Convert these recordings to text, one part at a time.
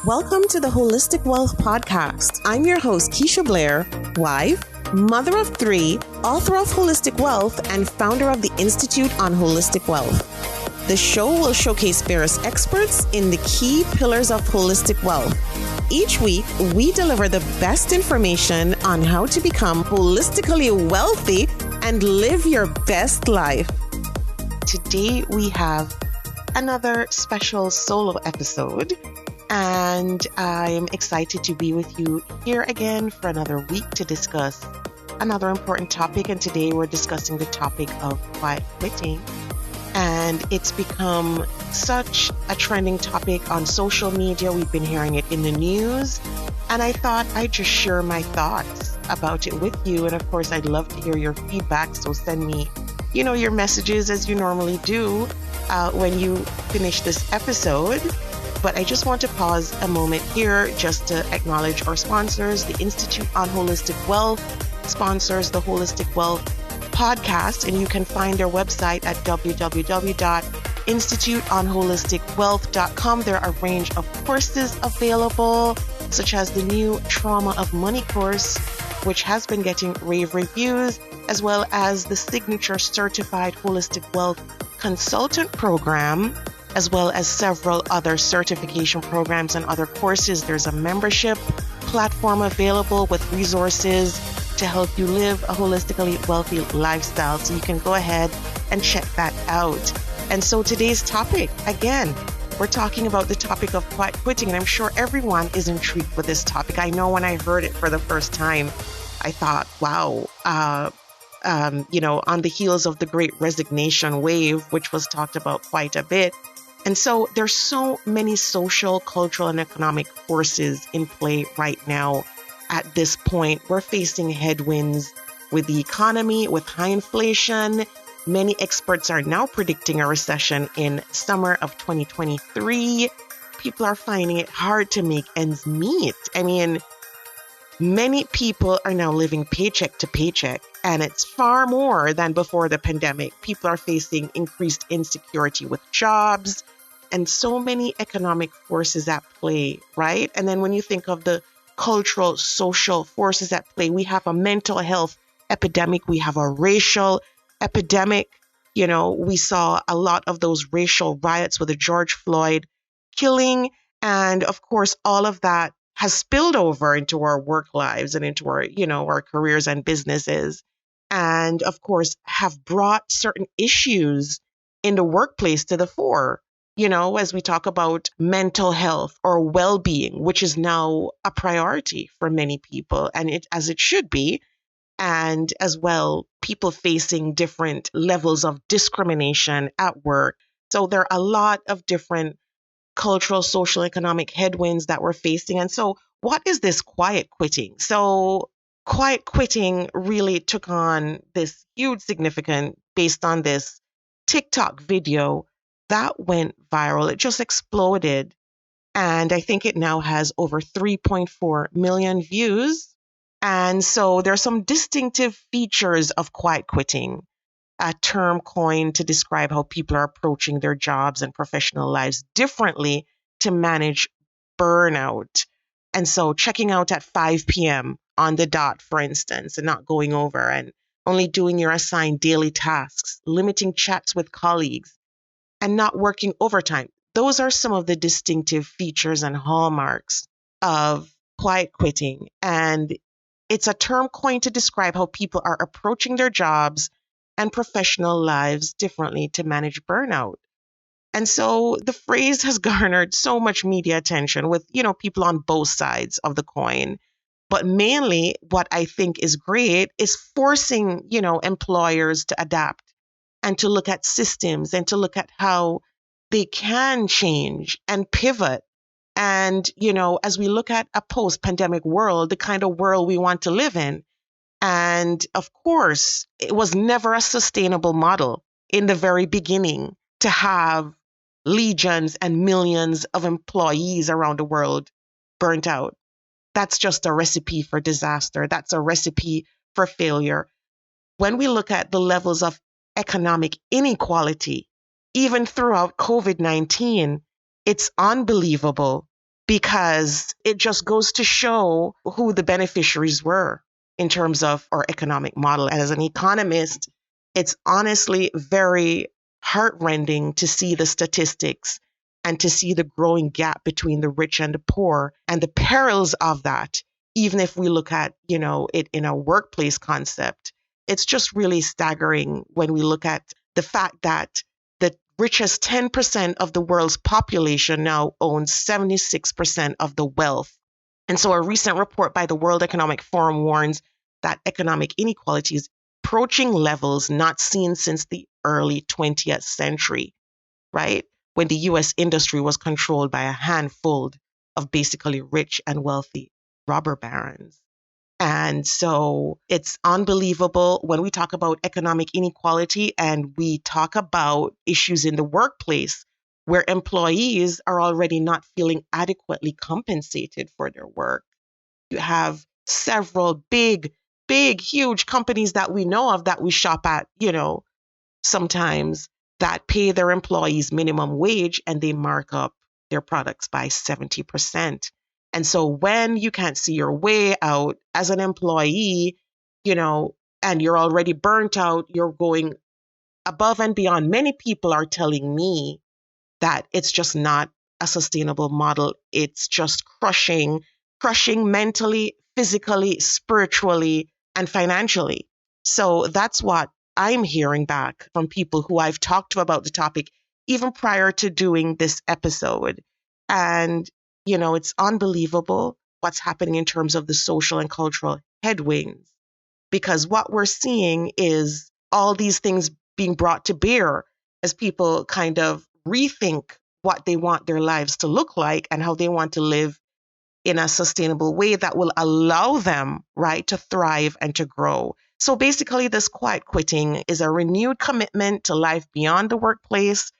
Welcome to the Holistic Wealth Podcast. I'm your host, Keisha Blair, wife, mother of 3, author of Holistic Wealth, and founder of the Institute on Holistic Wealth. The show will showcase various experts in the key pillars of holistic wealth. Each week, we deliver the best information on how to become holistically wealthy and live your best life. Today, we have another special solo episode, and I'm excited to be with you here again for another week to discuss another important topic. And today, we're discussing the topic of quiet quitting. And it's become such a trending topic on social media. We've been hearing it in the news. And I thought I'd just share my thoughts about it with you. And of course, I'd love to hear your feedback. So send me, your messages as you normally do when you finish this episode. But I just want to pause a moment here just to acknowledge our sponsors. The Institute on Holistic Wealth sponsors the Holistic Wealth podcast, and you can find their website at www.instituteonholisticwealth.com. There are a range of courses available, such as the new Trauma of Money course, which has been getting rave reviews, as well as the signature certified holistic wealth consultant program, as well as several other certification programs and other courses. There's a membership platform available with resources to help you live a holistically wealthy lifestyle. So you can go ahead and check that out. And so today's topic, again, we're talking about the topic of quiet quitting. And I'm sure everyone is intrigued with this topic. I know when I heard it for the first time, I thought, wow, on the heels of the Great Resignation wave, which was talked about quite a bit. And so there's so many social, cultural, and economic forces in play right now. At this point, we're facing headwinds with the economy, with high inflation. Many experts are now predicting a recession in summer of 2023. People are finding it hard to make ends meet. I mean, many people are now living paycheck to paycheck, and it's far more than before the pandemic. People are facing increased insecurity with jobs and so many economic forces at play, right? And then when you think of the cultural, social forces at play, we have a mental health epidemic, we have a racial epidemic. We saw a lot of those racial riots with the George Floyd killing. And of course, all of that has spilled over into our work lives and into our, our careers and businesses. And of course, have brought certain issues in the workplace to the fore. As we talk about mental health or well-being, which is now a priority for many people, and as it should be, and as well, people facing different levels of discrimination at work. So there are a lot of different cultural, social, economic headwinds that we're facing. And so what is this quiet quitting? So quiet quitting really took on this huge significance based on this TikTok video that went viral. It just exploded. And I think it now has over 3.4 million views. And so there are some distinctive features of quiet quitting, a term coined to describe how people are approaching their jobs and professional lives differently to manage burnout. And so checking out at 5 p.m. on the dot, for instance, and not going over, and only doing your assigned daily tasks, limiting chats with colleagues, and not working overtime. Those are some of the distinctive features and hallmarks of quiet quitting. And it's a term coined to describe how people are approaching their jobs and professional lives differently to manage burnout. And so the phrase has garnered so much media attention with, people on both sides of the coin. But mainly what I think is great is forcing, employers to adapt and to look at systems and to look at how they can change and pivot. And, as we look at a post-pandemic world, the kind of world we want to live in. And of course, it was never a sustainable model in the very beginning to have legions and millions of employees around the world burnt out. That's just a recipe for disaster. That's a recipe for failure. When we look at the levels of economic inequality, even throughout COVID-19, it's unbelievable because it just goes to show who the beneficiaries were in terms of our economic model. And as an economist, it's honestly very heartrending to see the statistics and to see the growing gap between the rich and the poor and the perils of that. Even if we look at, it in a workplace concept, it's just really staggering when we look at the fact that the richest 10% of the world's population now owns 76% of the wealth. And so a recent report by the World Economic Forum warns that economic inequality is approaching levels not seen since the early 20th century, right? When the US industry was controlled by a handful of basically rich and wealthy robber barons. And so it's unbelievable when we talk about economic inequality and we talk about issues in the workplace where employees are already not feeling adequately compensated for their work. You have several big, huge companies that we know of that we shop at, sometimes that pay their employees minimum wage and they mark up their products by 70%. And so when you can't see your way out as an employee, and you're already burnt out, you're going above and beyond. Many people are telling me that it's just not a sustainable model. It's just crushing mentally, physically, spiritually, and financially. So that's what I'm hearing back from people who I've talked to about the topic, even prior to doing this episode. And, it's unbelievable what's happening in terms of the social and cultural headwinds, because what we're seeing is all these things being brought to bear as people kind of rethink what they want their lives to look like and how they want to live in a sustainable way that will allow them, right, to thrive and to grow. So basically, this quiet quitting is a renewed commitment to life beyond the workplace.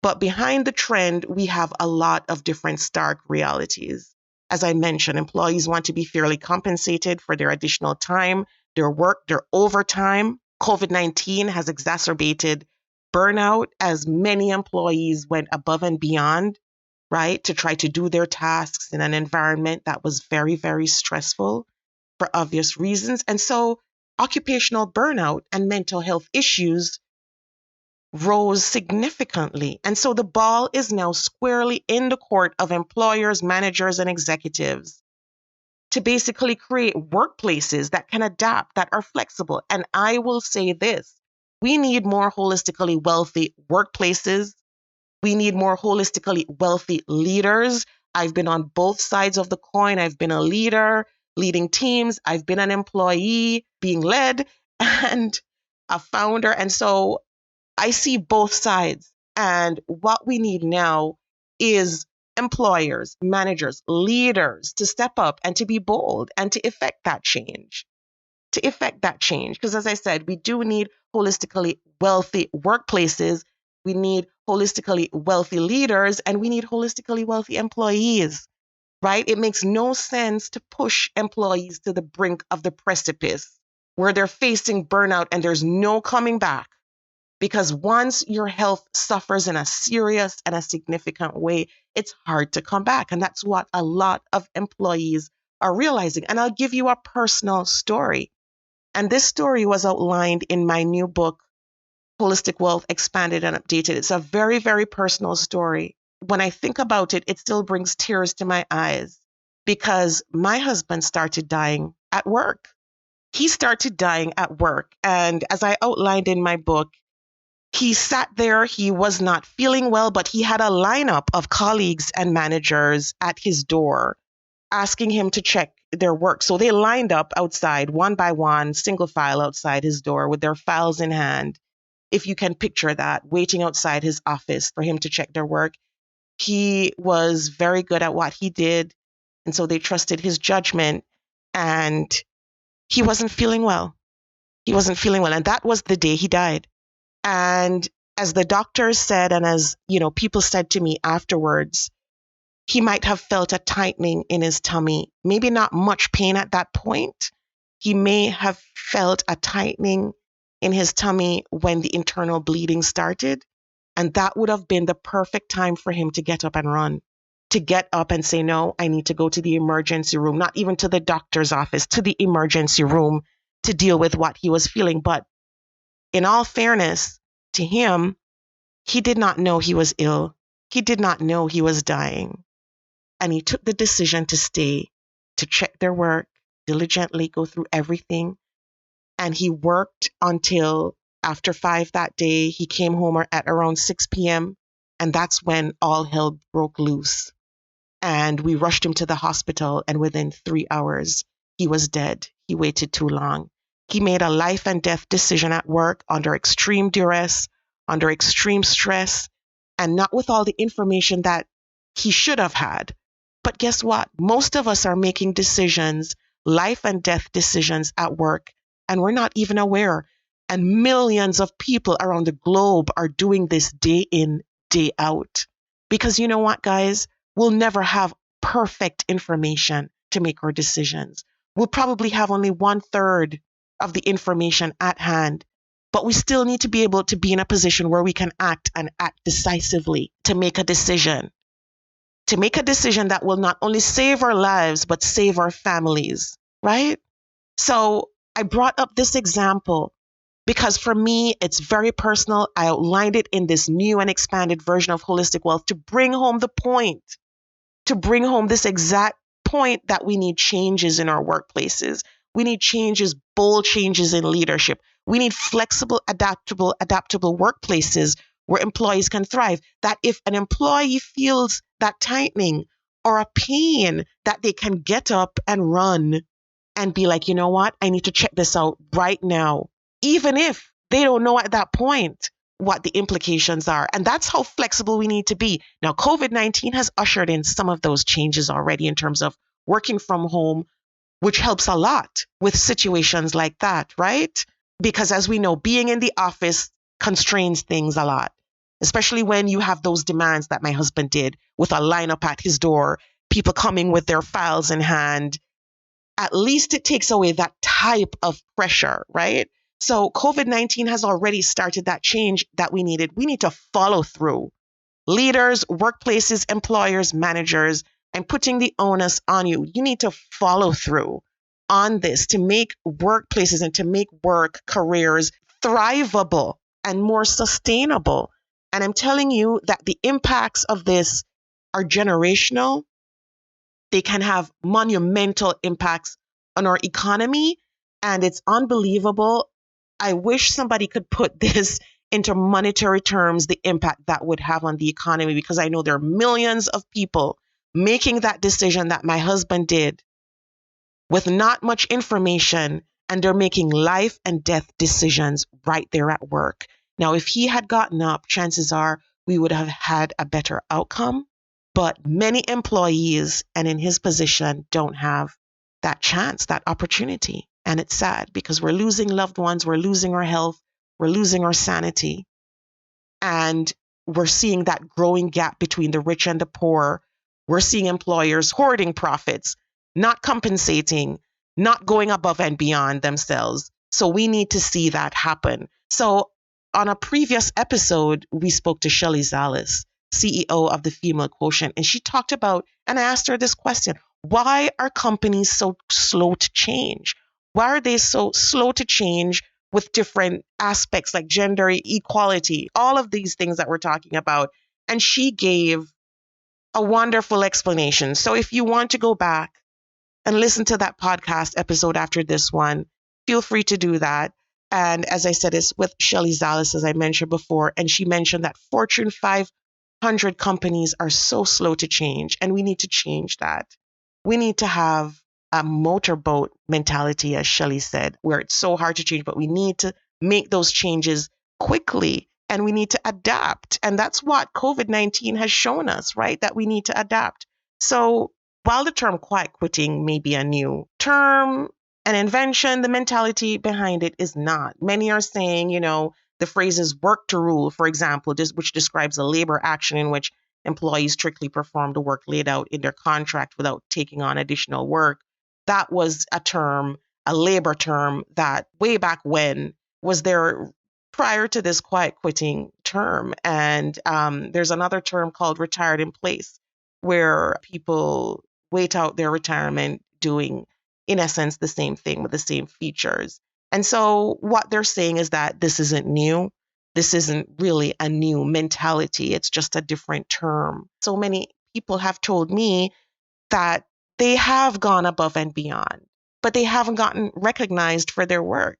But behind the trend, we have a lot of different stark realities. As I mentioned, employees want to be fairly compensated for their additional time, their work, their overtime. COVID-19 has exacerbated burnout as many employees went above and beyond, right, to try to do their tasks in an environment that was very, very stressful for obvious reasons. And so occupational burnout and mental health issues rose significantly. And so the ball is now squarely in the court of employers, managers, and executives to basically create workplaces that can adapt, that are flexible. And I will say this, we need more holistically wealthy workplaces. We need more holistically wealthy leaders. I've been on both sides of the coin. I've been a leader, leading teams. I've been an employee being led and a founder. And so I see both sides. And what we need now is employers, managers, leaders to step up and to be bold and to effect that change. Because as I said, we do need holistically wealthy workplaces. We need holistically wealthy leaders and we need holistically wealthy employees, right? It makes no sense to push employees to the brink of the precipice where they're facing burnout and there's no coming back. Because once your health suffers in a serious and a significant way, it's hard to come back. And that's what a lot of employees are realizing. And I'll give you a personal story. And this story was outlined in my new book, Holistic Wealth Expanded and Updated. It's a very, very personal story. When I think about it, it still brings tears to my eyes because my husband started dying at work. He started dying at work. And as I outlined in my book, he sat there, he was not feeling well, but he had a lineup of colleagues and managers at his door asking him to check their work. So they lined up outside one by one, single file outside his door with their files in hand. If you can picture that, waiting outside his office for him to check their work. He was very good at what he did. And so they trusted his judgment and he wasn't feeling well. And that was the day he died. And as the doctors said, and as, people said to me afterwards, he might have felt a tightening in his tummy, maybe not much pain at that point. He may have felt a tightening in his tummy when the internal bleeding started. And that would have been the perfect time for him to get up and run. to get up and say, no, I need to go to the emergency room, not even to the doctor's office, to the emergency room to deal with what he was feeling. But in all fairness to him, he did not know he was ill. He did not know he was dying. And he took the decision to stay, to check their work diligently, go through everything. And he worked until after 5 that day. He came home at around 6 p.m. And that's when all hell broke loose. And we rushed him to the hospital. And within 3 hours, he was dead. He waited too long. He made a life and death decision at work under extreme duress, under extreme stress, and not with all the information that he should have had. But guess what? Most of us are making decisions, life and death decisions at work, and we're not even aware. And millions of people around the globe are doing this day in, day out. Because you know what, guys? We'll never have perfect information to make our decisions. We'll probably have only 1/3 of the information at hand, but we still need to be able to be in a position where we can act and act decisively to make a decision that will not only save our lives, but save our families, right? So I brought up this example because for me, it's very personal. I outlined it in this new and expanded version of Holistic Wealth to bring home the point, to bring home this exact point that we need changes in our workplaces. We need changes, bold changes in leadership. We need flexible, adaptable workplaces where employees can thrive. That if an employee feels that tightening or a pain, that they can get up and run and be like, you know what? I need to check this out right now. Even if they don't know at that point what the implications are. And that's how flexible we need to be. Now, COVID-19 has ushered in some of those changes already in terms of working from home, which helps a lot with situations like that, right? Because as we know, being in the office constrains things a lot, especially when you have those demands that my husband did with a lineup at his door, people coming with their files in hand. At least it takes away that type of pressure, right? So COVID-19 has already started that change that we needed. We need to follow through. Leaders, workplaces, employers, managers, and putting the onus on you. You need to follow through on this to make workplaces and to make work careers thrivable and more sustainable. And I'm telling you that the impacts of this are generational. They can have monumental impacts on our economy, and it's unbelievable. I wish somebody could put this into monetary terms, the impact that would have on the economy, because I know there are millions of people making that decision that my husband did with not much information, and they're making life and death decisions right there at work. Now, if he had gotten up, chances are we would have had a better outcome. But many employees and in his position don't have that chance, that opportunity. And it's sad because we're losing loved ones, we're losing our health, we're losing our sanity. And we're seeing that growing gap between the rich and the poor. We're seeing employers hoarding profits, not compensating, not going above and beyond themselves. So we need to see that happen. So on a previous episode, we spoke to Shelley Zalis, CEO of the Female Quotient, and she talked about, and I asked her this question, why are companies so slow to change? Why are they so slow to change with different aspects like gender equality, all of these things that we're talking about? And she gave a wonderful explanation. So if you want to go back and listen to that podcast episode after this one, feel free to do that. And as I said, it's with Shelley Zalis, as I mentioned before, and she mentioned that Fortune 500 companies are so slow to change, and we need to change that. We need to have a motorboat mentality, as Shelley said, where it's so hard to change, but we need to make those changes quickly and we need to adapt. And that's what COVID-19 has shown us, right? That we need to adapt. So while the term quiet quitting may be a new term, an invention, the mentality behind it is not. Many are saying, the phrase is work to rule, for example, which describes a labor action in which employees strictly perform the work laid out in their contract without taking on additional work. That was a labor term that way back when was there prior to this quiet quitting term. And there's another term called retired in place, where people wait out their retirement doing, in essence, the same thing with the same features. And so what they're saying is that this isn't new. This isn't really a new mentality. It's just a different term. So many people have told me that they have gone above and beyond, but they haven't gotten recognized for their work.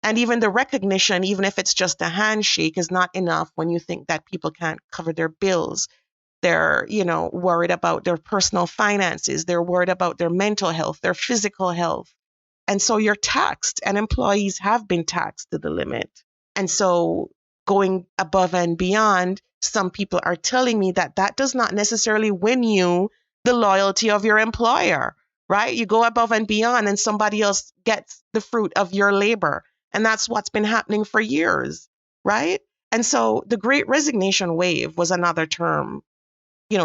And even the recognition, even if it's just a handshake, is not enough when you think that people can't cover their bills. They're, worried about their personal finances. They're worried about their mental health, their physical health. And so you're taxed, and employees have been taxed to the limit. And so going above and beyond, some people are telling me that that does not necessarily win you the loyalty of your employer, right? You go above and beyond, and somebody else gets the fruit of your labor. And that's what's been happening for years, right? And so the Great Resignation wave was another term,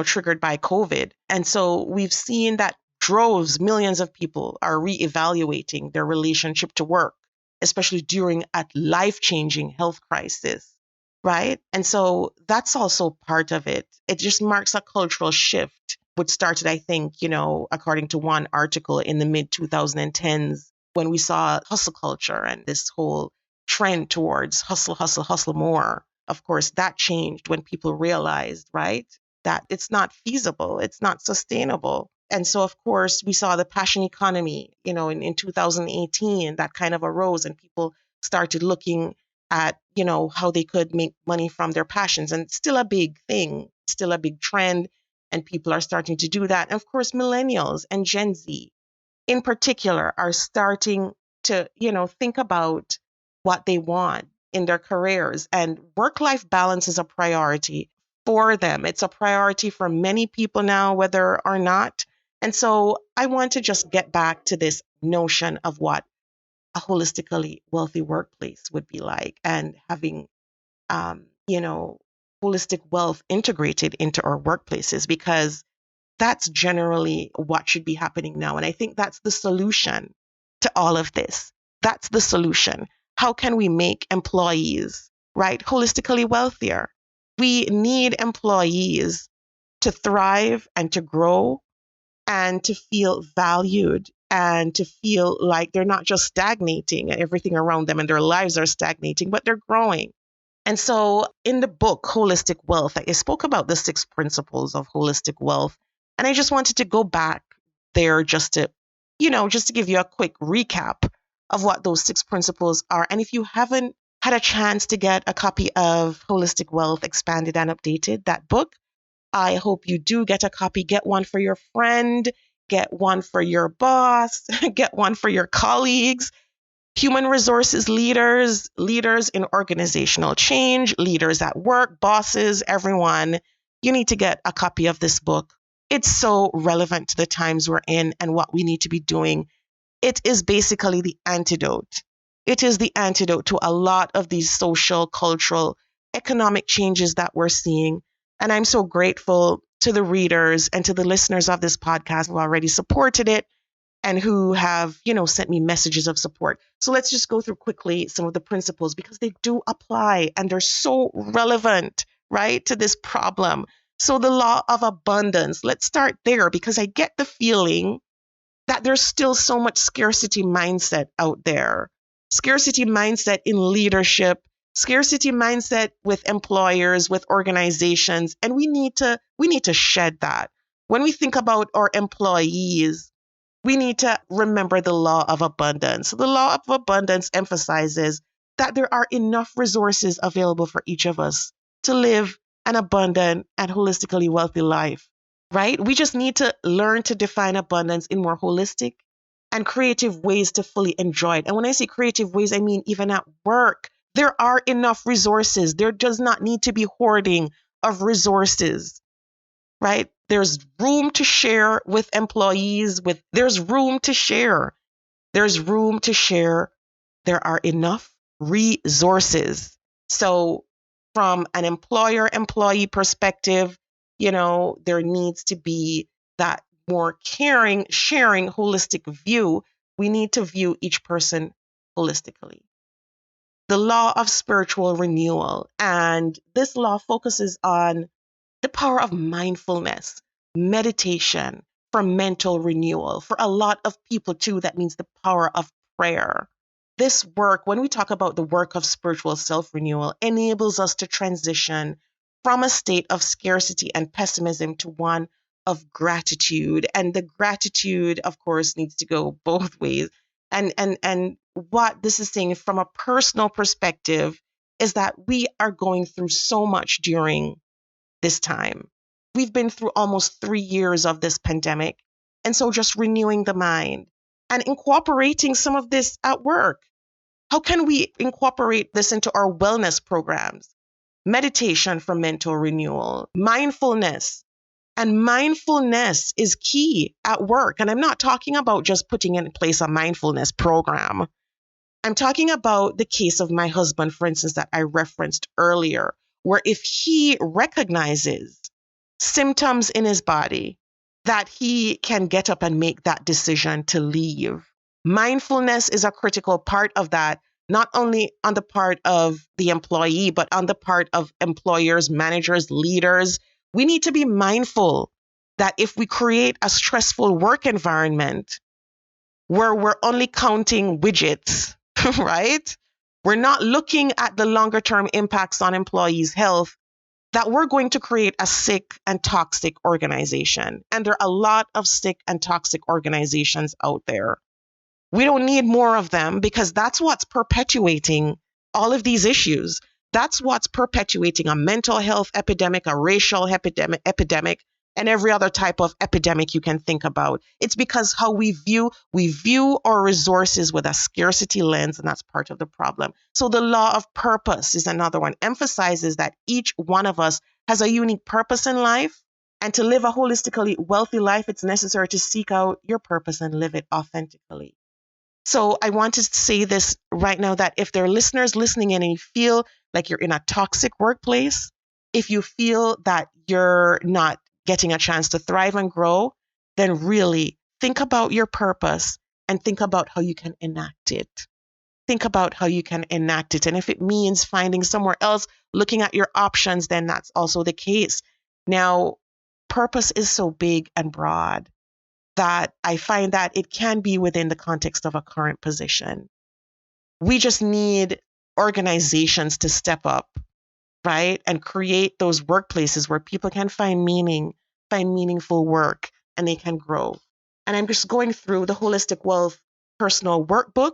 triggered by COVID. And so we've seen that droves, millions of people are reevaluating their relationship to work, especially during a life-changing health crisis, right? And so that's also part of it. It just marks a cultural shift, which started, I think, according to one article in the mid 2010s, when we saw hustle culture and this whole trend towards hustle, hustle, hustle more. Of course, that changed when people realized, right, that it's not feasible, it's not sustainable. And so, of course, we saw the passion economy, in 2018, that kind of arose, and people started looking at, how they could make money from their passions. And it's still a big thing, still a big trend, and people are starting to do that. And of course, millennials and Gen Z in particular are starting to, think about what they want in their careers, and work-life balance is a priority for them. It's a priority for many people now, whether or not. And so I want to just get back to this notion of what a holistically wealthy workplace would be like, and having, holistic wealth integrated into our workplaces, because that's generally what should be happening now. And I think that's the solution to all of this. That's the solution. How can we make employees, right, holistically wealthier? We need employees to thrive and to grow and to feel valued and to feel like they're not just stagnating and everything around them and their lives are stagnating, but they're growing. And so in the book, Holistic Wealth, I spoke about the 6 principles of holistic wealth. And I just wanted to go back there just to give you a quick recap of what those 6 principles are. And if you haven't had a chance to get a copy of Holistic Wealth Expanded and Updated, that book, I hope you do get a copy. Get one for your friend, get one for your boss, get one for your colleagues. Human resources leaders, leaders in organizational change, leaders at work, bosses, everyone, you need to get a copy of this book. It's so relevant to the times we're in and what we need to be doing. It is basically the antidote. It is the antidote to a lot of these social, cultural, economic changes that we're seeing. And I'm so grateful to the readers and to the listeners of this podcast who already supported it and who have, sent me messages of support. So let's just go through quickly some of the principles, because they do apply and they're so relevant, right, to this problem. So the law of abundance, let's start there, because I get the feeling that there's still so much scarcity mindset out there. Scarcity mindset in leadership, scarcity mindset with employers, with organizations, and we need to shed that. When we think about our employees, we need to remember the law of abundance. The law of abundance emphasizes that there are enough resources available for each of us to live an abundant and holistically wealthy life, right? We just need to learn to define abundance in more holistic and creative ways to fully enjoy it. And when I say creative ways, I mean even at work. There are enough resources. There does not need to be hoarding of resources, right? There's room to share with employees, there's room to share. There's room to share. There are enough resources. So from an employer-employee perspective, there needs to be that more caring, sharing, holistic view. We need to view each person holistically. The law of spiritual renewal. And this law focuses on the power of mindfulness. meditation, for mental renewal. For a lot of people too, that means the power of prayer. This work, when we talk about the work of spiritual self-renewal, enables us to transition from a state of scarcity and pessimism to one of gratitude. And the gratitude, of course, needs to go both ways. And what this is saying from a personal perspective is that we are going through so much during this time. We've been through almost 3 years of this pandemic. And so just renewing the mind and incorporating some of this at work. How can we incorporate this into our wellness programs? Meditation for mental renewal, mindfulness. And mindfulness is key at work. And I'm not talking about just putting in place a mindfulness program. I'm talking about the case of my husband, for instance, that I referenced earlier, where if he recognizes symptoms in his body, that he can get up and make that decision to leave. Mindfulness is a critical part of that, not only on the part of the employee, but on the part of employers, managers, leaders. We need to be mindful that if we create a stressful work environment where we're only counting widgets, right? We're not looking at the longer term impacts on employees' health, that we're going to create a sick and toxic organization. And there are a lot of sick and toxic organizations out there. We don't need more of them because that's what's perpetuating all of these issues. That's what's perpetuating a mental health epidemic, a racial epidemic, and every other type of epidemic you can think about. It's because how we view our resources with a scarcity lens, and that's part of the problem. So the law of purpose is another one, emphasizes that each one of us has a unique purpose in life. And to live a holistically wealthy life, it's necessary to seek out your purpose and live it authentically. So I want to say this right now, that if there are listeners listening in and you feel like you're in a toxic workplace, if you feel that you're not getting a chance to thrive and grow, then really think about your purpose and think about how you can enact it. Think about how you can enact it. And if it means finding somewhere else, looking at your options, then that's also the case. Now, purpose is so big and broad that I find that it can be within the context of a current position. We just need organizations to step up, right? And create those workplaces where people can find meaning, find meaningful work, and they can grow. And I'm just going through the Holistic Wealth Personal Workbook,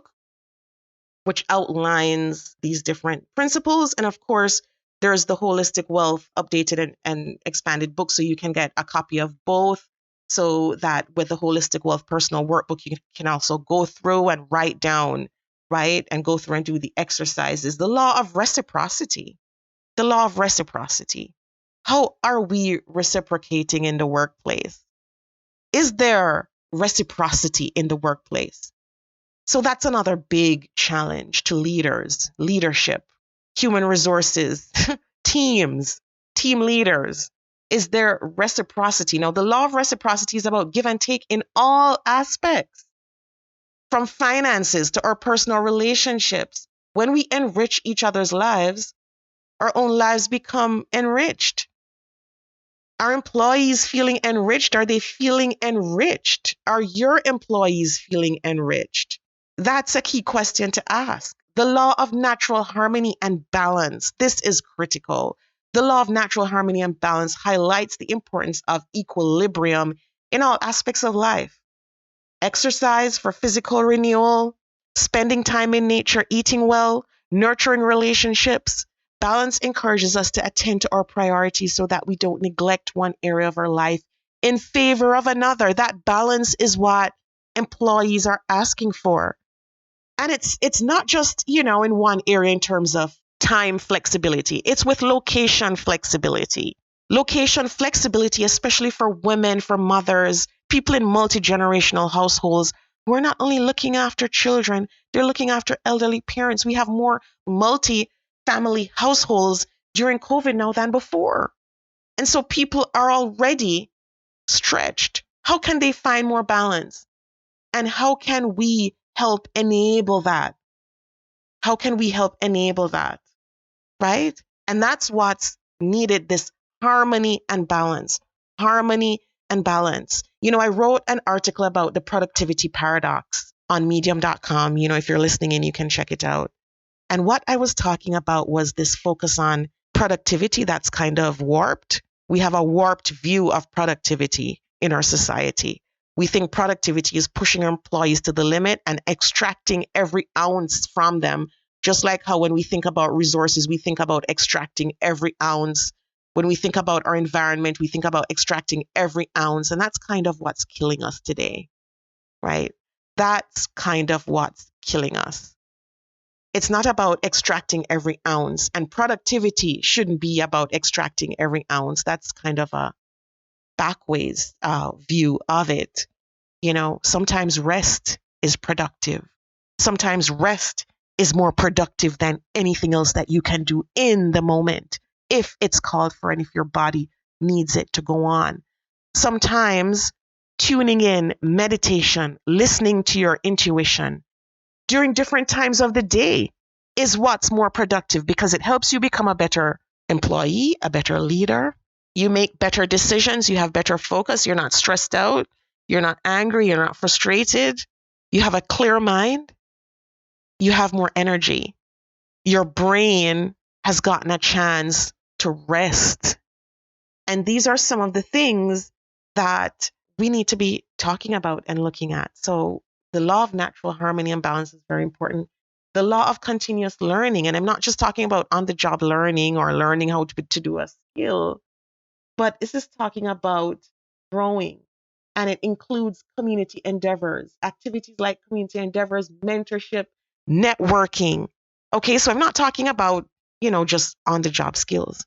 which outlines these different principles. And of course, there's the Holistic Wealth Updated and Expanded book, so you can get a copy of both. So that with the Holistic Wealth Personal Workbook, you can also go through and write down, right? And go through and do the exercises. The law of reciprocity. The law of reciprocity. How are we reciprocating in the workplace? Is there reciprocity in the workplace? So that's another big challenge to leaders, leadership, human resources, teams, team leaders. Is there reciprocity? Now, the law of reciprocity is about give and take in all aspects, from finances to our personal relationships. When we enrich each other's lives, our own lives become enriched. Are employees feeling enriched? Are they feeling enriched? Are your employees feeling enriched? That's a key question to ask. The law of natural harmony and balance. This is critical. The law of natural harmony and balance highlights the importance of equilibrium in all aspects of life. Exercise for physical renewal, spending time in nature, eating well, nurturing relationships. Balance encourages us to attend to our priorities so that we don't neglect one area of our life in favor of another. That balance is what employees are asking for. And it's not just, in one area in terms of time flexibility. It's with location flexibility. Location flexibility, especially for women, for mothers, people in multi-generational households who are not only looking after children, they're looking after elderly parents. We have more multi-family households during COVID now than before. And so people are already stretched. How can they find more balance? And how can we help enable that? How can we help enable that? Right? And that's what's needed, this harmony and balance. Harmony and balance. I wrote an article about the productivity paradox on medium.com. If you're listening in, you can check it out. And what I was talking about was this focus on productivity that's kind of warped. We have a warped view of productivity in our society. We think productivity is pushing our employees to the limit and extracting every ounce from them. Just like how when we think about resources, we think about extracting every ounce. When we think about our environment, we think about extracting every ounce. And that's kind of what's killing us today, right? That's kind of what's killing us. It's not about extracting every ounce, and productivity shouldn't be about extracting every ounce. That's kind of a backways view of it. Sometimes rest is productive. Sometimes rest is more productive than anything else that you can do in the moment, if it's called for and if your body needs it to go on. Sometimes tuning in, meditation, listening to your intuition during different times of the day is what's more productive, because it helps you become a better employee, a better leader. You make better decisions. You have better focus. You're not stressed out. You're not angry. You're not frustrated. You have a clear mind. You have more energy. Your brain has gotten a chance to rest. And these are some of the things that we need to be talking about and looking at. So the law of natural harmony and balance is very important. The law of continuous learning, and I'm not just talking about on-the-job learning or learning how to do a skill, but this is talking about growing. And it includes community endeavors, activities like community endeavors, mentorship, networking. Okay, so I'm not talking about, just on-the-job skills.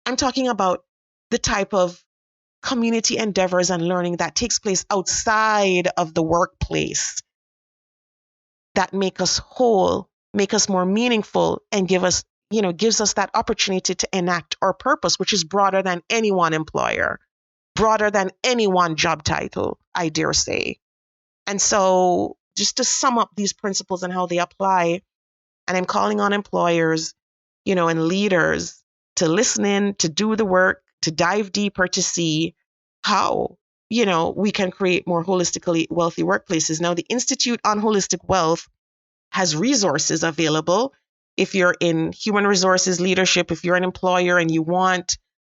I'm talking about the type of community endeavors and learning that takes place outside of the workplace that make us whole, make us more meaningful, and gives us that opportunity to enact our purpose, which is broader than any one employer, broader than any one job title, I dare say. And so just to sum up these principles and how they apply, and I'm calling on employers, and leaders to listen in, to do the work, to dive deeper to see how, we can create more holistically wealthy workplaces. Now, the Institute on Holistic Wealth has resources available. If you're in human resources leadership, if you're an employer and you want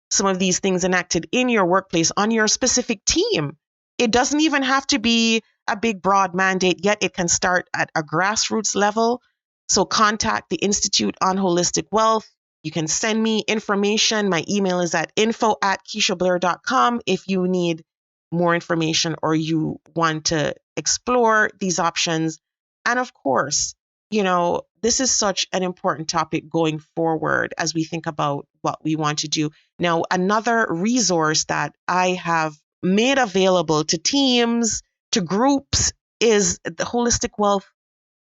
some of these things enacted in your workplace on your specific team, it doesn't even have to be a big, broad mandate yet. It can start at a grassroots level. So contact the Institute on Holistic Wealth. You can send me information. My email is at info@KeishaBlair.com if you need more information or you want to explore these options. And of course, this is such an important topic going forward as we think about what we want to do. Now, another resource that I have made available to teams, to groups, is the Holistic Wealth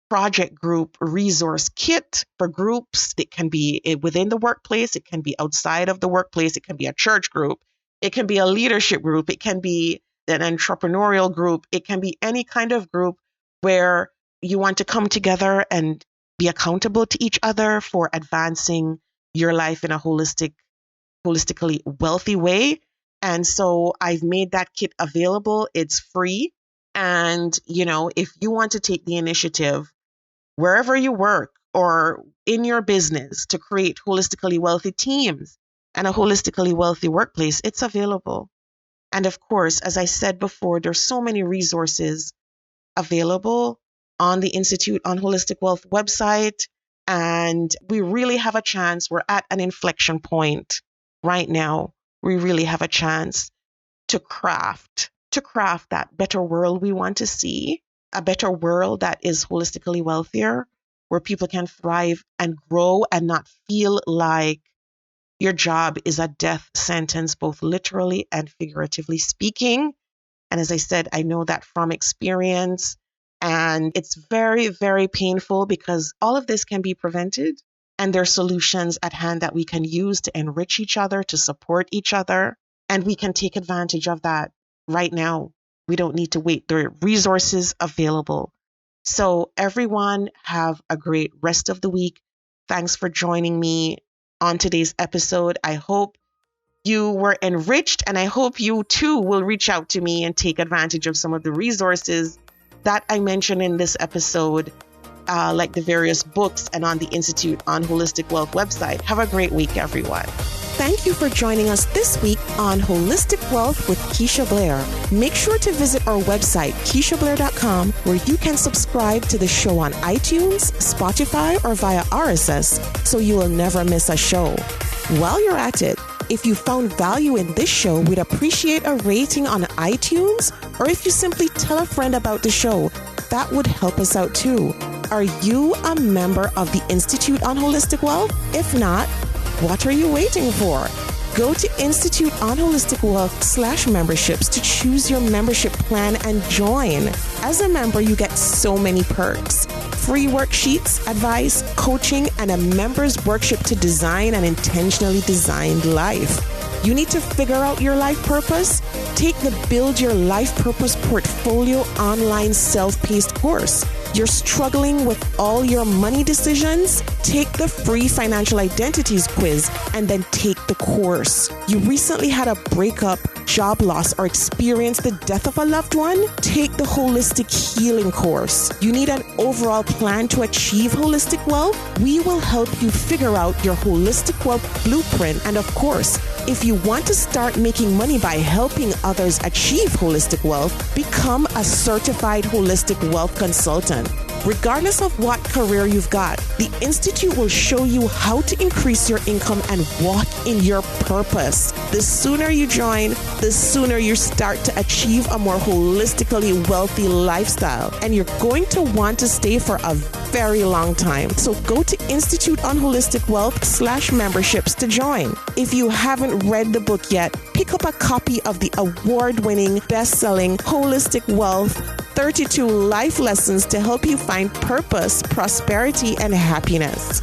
Project Group Resource Kit for groups. It can be within the workplace. It can be outside of the workplace. It can be a church group. It can be a leadership group. It can be an entrepreneurial group. It can be any kind of group where you want to come together and be accountable to each other for advancing your life in a holistically wealthy way. And so I've made that kit available. It's free. And, if you want to take the initiative wherever you work or in your business to create holistically wealthy teams and a holistically wealthy workplace, it's available. And of course, as I said before, there's so many resources available on the Institute on Holistic Wealth website. And we really have a chance. We're at an inflection point right now. We really have a chance to craft that better world we want to see, a better world that is holistically wealthier, where people can thrive and grow and not feel like your job is a death sentence, both literally and figuratively speaking. And as I said, I know that from experience, and it's very, very painful because all of this can be prevented. And there are solutions at hand that we can use to enrich each other, to support each other. And we can take advantage of that right now. We don't need to wait. There are resources available. So everyone have a great rest of the week. Thanks for joining me on today's episode. I hope you were enriched, and I hope you too will reach out to me and take advantage of some of the resources that I mentioned in this episode, like the various books and on the Institute on Holistic Wealth website. Have a great week, everyone. Thank you for joining us this week on Holistic Wealth with Keisha Blair. Make sure to visit our website, KeishaBlair.com, where you can subscribe to the show on iTunes, Spotify, or via RSS, so you will never miss a show. While you're at it, if you found value in this show, we'd appreciate a rating on iTunes, or if you simply tell a friend about the show, that would help us out too. Are you a member of the Institute on Holistic Wealth? If not, what are you waiting for? Go to Institute on Holistic Wealth /memberships to choose your membership plan and join. As a member, you get so many perks. Free worksheets, advice, coaching, and a member's workshop to design an intentionally designed life. You need to figure out your life purpose? Take the Build Your Life Purpose Portfolio online self-paced course. You're struggling with all your money decisions? Take the free financial identities quiz and then take the course. You recently had a breakup, job loss, or experienced the death of a loved one? Take the Holistic Healing course. You need an overall plan to achieve holistic wealth? We will help you figure out your holistic wealth blueprint. And of course, if you want to start making money by helping others achieve holistic wealth, become a certified holistic wealth consultant. Regardless of what career you've got, the Institute will show you how to increase your income and walk in your purpose. The sooner you join, the sooner you start to achieve a more holistically wealthy lifestyle. And you're going to want to stay for a very long time. So go to Institute on Holistic Wealth /memberships to join. If you haven't read the book yet, pick up a copy of the award-winning, best-selling Holistic Wealth 32 Life Lessons to help you find purpose, prosperity, and happiness.